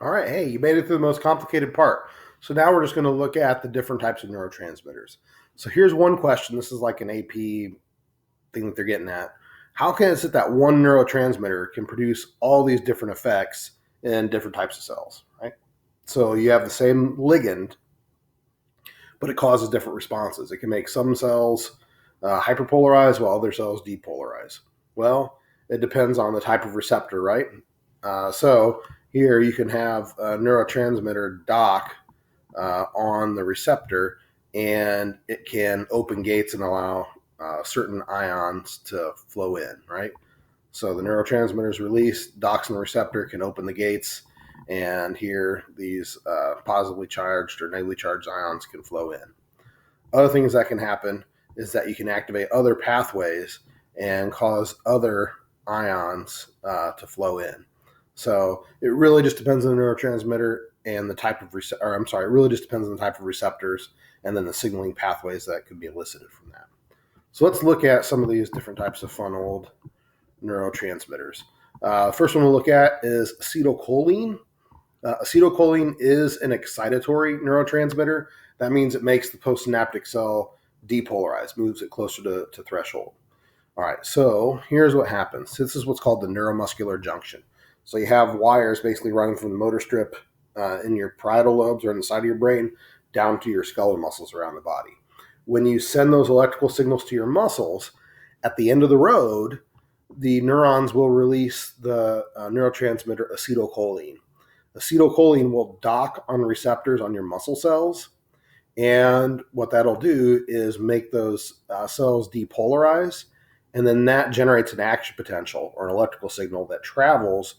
All right, hey, you made it through the most complicated part. So now we're just going to look at the different types of neurotransmitters. So here's one question. This is like an AP thing that they're getting at. How can it that one neurotransmitter can produce all these different effects in different types of cells, right? So you have the same ligand, but it causes different responses. It can make some cells hyperpolarize while other cells depolarize. Well, it depends on the type of receptor, right? So here you can have a neurotransmitter dock on the receptor, and it can open gates and allow certain ions to flow in, right? So the neurotransmitter is released, docks on the receptor, can open the gates, and here these positively charged or negatively charged ions can flow in. Other things that can happen is that you can activate other pathways and cause other ions to flow in. So it really just depends on the neurotransmitter and the type of it really just depends on the type of receptors and then the signaling pathways that could be elicited from that. So let's look at some of these different types of fun old neurotransmitters. First one we'll look at is acetylcholine. Acetylcholine is an excitatory neurotransmitter. That means it makes the postsynaptic cell depolarize, moves it closer to threshold. All right, so here's what happens. This is what's called the neuromuscular junction. So you have wires basically running from the motor strip in your parietal lobes or in the side of your brain down to your skeletal muscles around the body. When you send those electrical signals to your muscles, at the end of the road, the neurons will release the neurotransmitter acetylcholine. Acetylcholine will dock on receptors on your muscle cells, and what that'll do is make those cells depolarize, and then that generates an action potential or an electrical signal that travels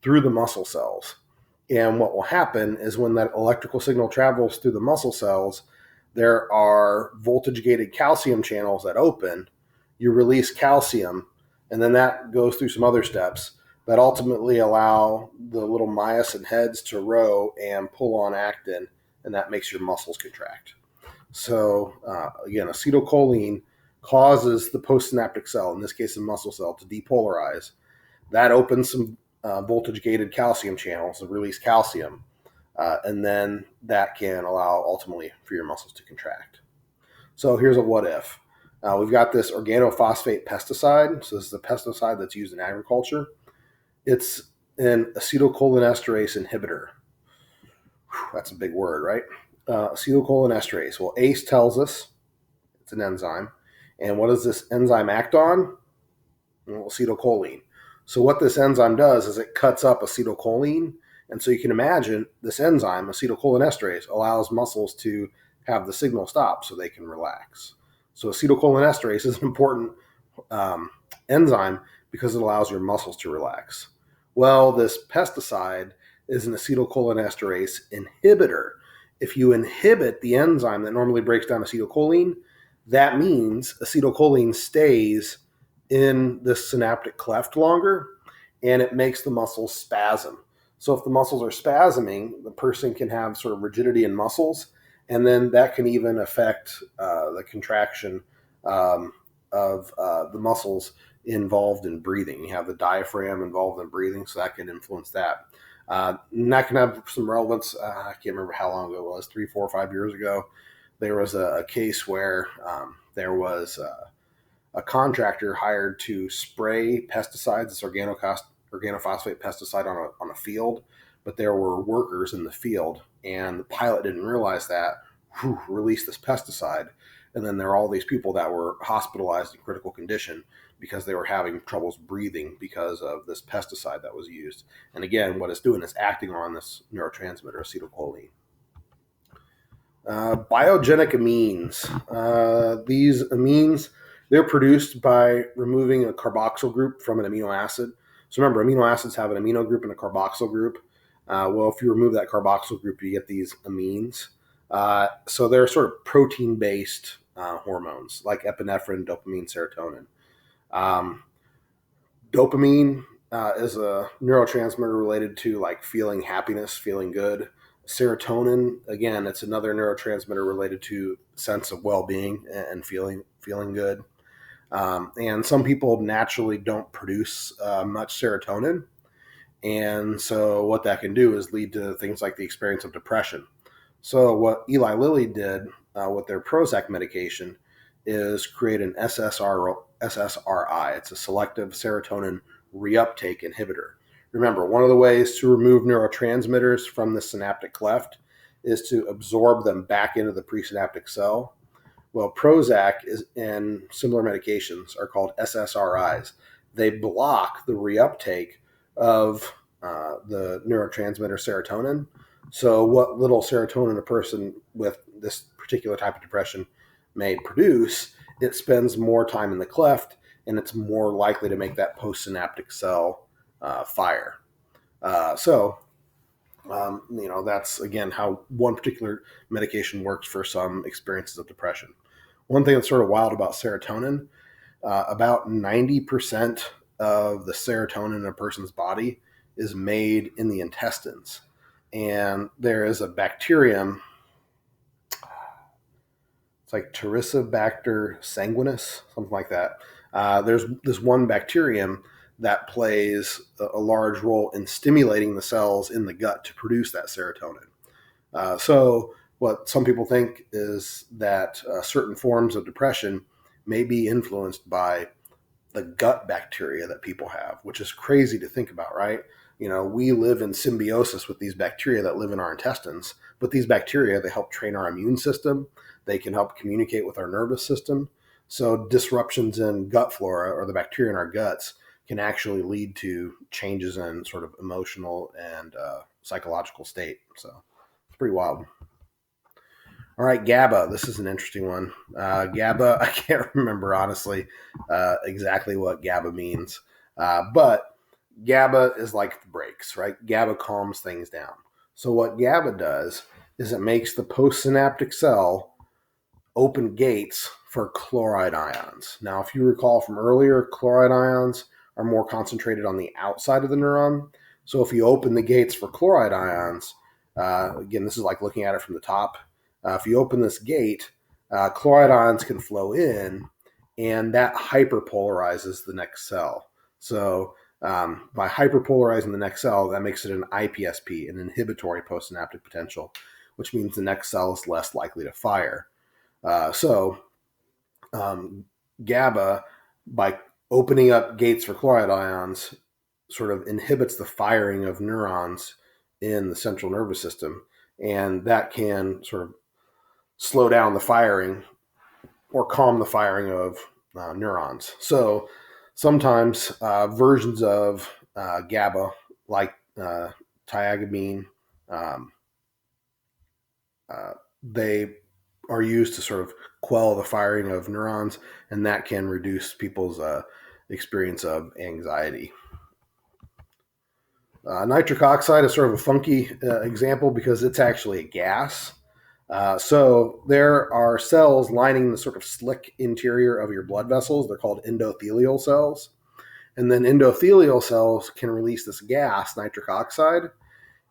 through the muscle cells. And what will happen is when that electrical signal travels through the muscle cells, there are voltage-gated calcium channels that open. You release calcium, and then that goes through some other steps that ultimately allow the little myosin heads to row and pull on actin, and that makes your muscles contract. So again, acetylcholine causes the postsynaptic cell, in this case the muscle cell, to depolarize. That opens some voltage-gated calcium channels to release calcium, and then that can allow ultimately for your muscles to contract. So here's a what if. We've got this organophosphate pesticide. So this is a pesticide that's used in agriculture. It's an acetylcholinesterase inhibitor. That's a big word, right? Acetylcholinesterase. Well, ACE tells us it's an enzyme. And what does this enzyme act on? Well, acetylcholine. So what this enzyme does is it cuts up acetylcholine. And so you can imagine this enzyme, acetylcholinesterase, allows muscles to have the signal stop so they can relax. So acetylcholinesterase is an important enzyme because it allows your muscles to relax. Well, this pesticide is an acetylcholinesterase inhibitor. If you inhibit the enzyme that normally breaks down acetylcholine, that means acetylcholine stays in the synaptic cleft longer, and it makes the muscles spasm. So if the muscles are spasming, the person can have sort of rigidity in muscles, and then that can even affect the contraction of the muscles involved in breathing. You have the diaphragm involved in breathing, so that can influence that. And that can have some relevance. I can't remember how long ago it was, 3, 4, 5 years ago. There was a case where there was a contractor hired to spray pesticides, this organophosphate pesticide on a field, but there were workers in the field, and the pilot didn't realize that, released this pesticide, and then there are all these people that were hospitalized in critical condition because they were having troubles breathing because of this pesticide that was used. And again, what it's doing is acting on this neurotransmitter, acetylcholine. Biogenic amines. These amines, they're produced by removing a carboxyl group from an amino acid. So remember, amino acids have an amino group and a carboxyl group. Well, if you remove that carboxyl group, you get these amines. So they're sort of protein-based hormones like epinephrine, dopamine, serotonin. Dopamine is a neurotransmitter related to like feeling happiness, feeling good. Serotonin, again, it's another neurotransmitter related to sense of well-being and feeling good. And some people naturally don't produce much serotonin. And so what that can do is lead to things like the experience of depression. So what Eli Lilly did with their Prozac medication is create an SSRI. It's a selective serotonin reuptake inhibitor. Remember, one of the ways to remove neurotransmitters from the synaptic cleft is to absorb them back into the presynaptic cell. Well, Prozac and similar medications are called SSRIs. They block the reuptake of the neurotransmitter serotonin. So, what little serotonin a person with this particular type of depression may produce, it spends more time in the cleft, and it's more likely to make that postsynaptic cell fire. That's again how one particular medication works for some experiences of depression. One thing that's sort of wild about serotonin, about 90% of the serotonin in a person's body is made in the intestines. And there is a bacterium, it's like Bacter sanguinis, something like that. There's this one bacterium that plays a large role in stimulating the cells in the gut to produce that serotonin. So what some people think is that certain forms of depression may be influenced by the gut bacteria that people have, which is crazy to think about, right? We live in symbiosis with these bacteria that live in our intestines, but these bacteria, they help train our immune system. They can help communicate with our nervous system. So disruptions in gut flora or the bacteria in our guts can actually lead to changes in sort of emotional and psychological state. So it's pretty wild. All right, GABA. This is an interesting one. GABA, I can't remember, honestly, exactly what GABA means. But GABA is like the brakes, right? GABA calms things down. So what GABA does is it makes the postsynaptic cell open gates for chloride ions. Now, if you recall from earlier, chloride ions are more concentrated on the outside of the neuron. So if you open the gates for chloride ions, again, this is like looking at it from the top. If you open this gate, chloride ions can flow in, and that hyperpolarizes the next cell. So by hyperpolarizing the next cell, that makes it an IPSP, an inhibitory postsynaptic potential, which means the next cell is less likely to fire. GABA, by opening up gates for chloride ions, sort of inhibits the firing of neurons in the central nervous system, and that can sort of slow down the firing or calm the firing of neurons. So sometimes versions of GABA, like tiagamine, they are used to sort of quell the firing of neurons, and that can reduce people's experience of anxiety. Nitric oxide is sort of a funky example because it's actually a gas. So there are cells lining the sort of slick interior of your blood vessels. They're called endothelial cells. And then endothelial cells can release this gas, nitric oxide.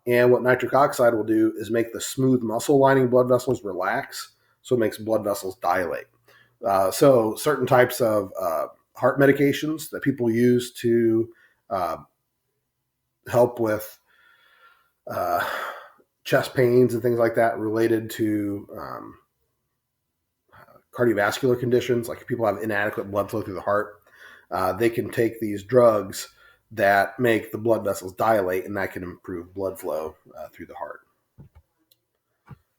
And what nitric oxide will do is make the smooth muscle lining blood vessels relax. So it makes blood vessels dilate. So certain types of heart medications that people use to help with chest pains and things like that related to cardiovascular conditions, like if people have inadequate blood flow through the heart, they can take these drugs that make the blood vessels dilate, and that can improve blood flow through the heart.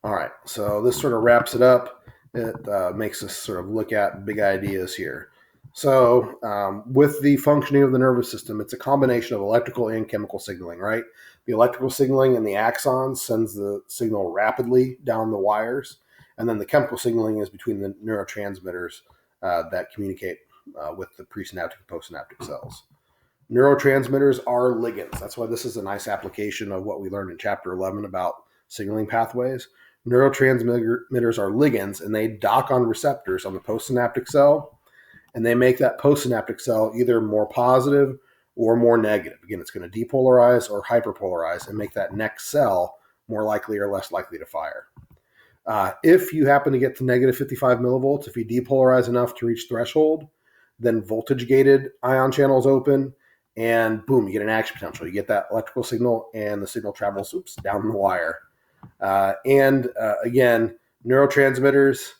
All right, so this sort of wraps it up. It makes us sort of look at big ideas here. So with the functioning of the nervous system, it's a combination of electrical and chemical signaling, right? The electrical signaling in the axons sends the signal rapidly down the wires, and then the chemical signaling is between the neurotransmitters that communicate with the presynaptic and postsynaptic cells. Neurotransmitters are ligands. That's why this is a nice application of what we learned in Chapter 11 about signaling pathways. Neurotransmitters are ligands, and they dock on receptors on the postsynaptic cell, and they make that postsynaptic cell either more positive or more negative. Again, it's going to depolarize or hyperpolarize and make that next cell more likely or less likely to fire. If you happen to get to negative 55 millivolts, if you depolarize enough to reach threshold, then voltage-gated ion channels open, and boom, you get an action potential. You get that electrical signal, and the signal travels down the wire. Again, neurotransmitters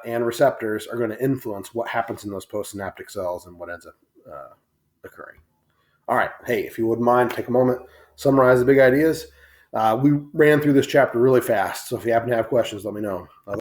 and receptors are going to influence what happens in those postsynaptic cells and what ends up occurring. All right. Hey, if you wouldn't mind, take a moment, summarize the big ideas. We ran through this chapter really fast, so if you happen to have questions, let me know.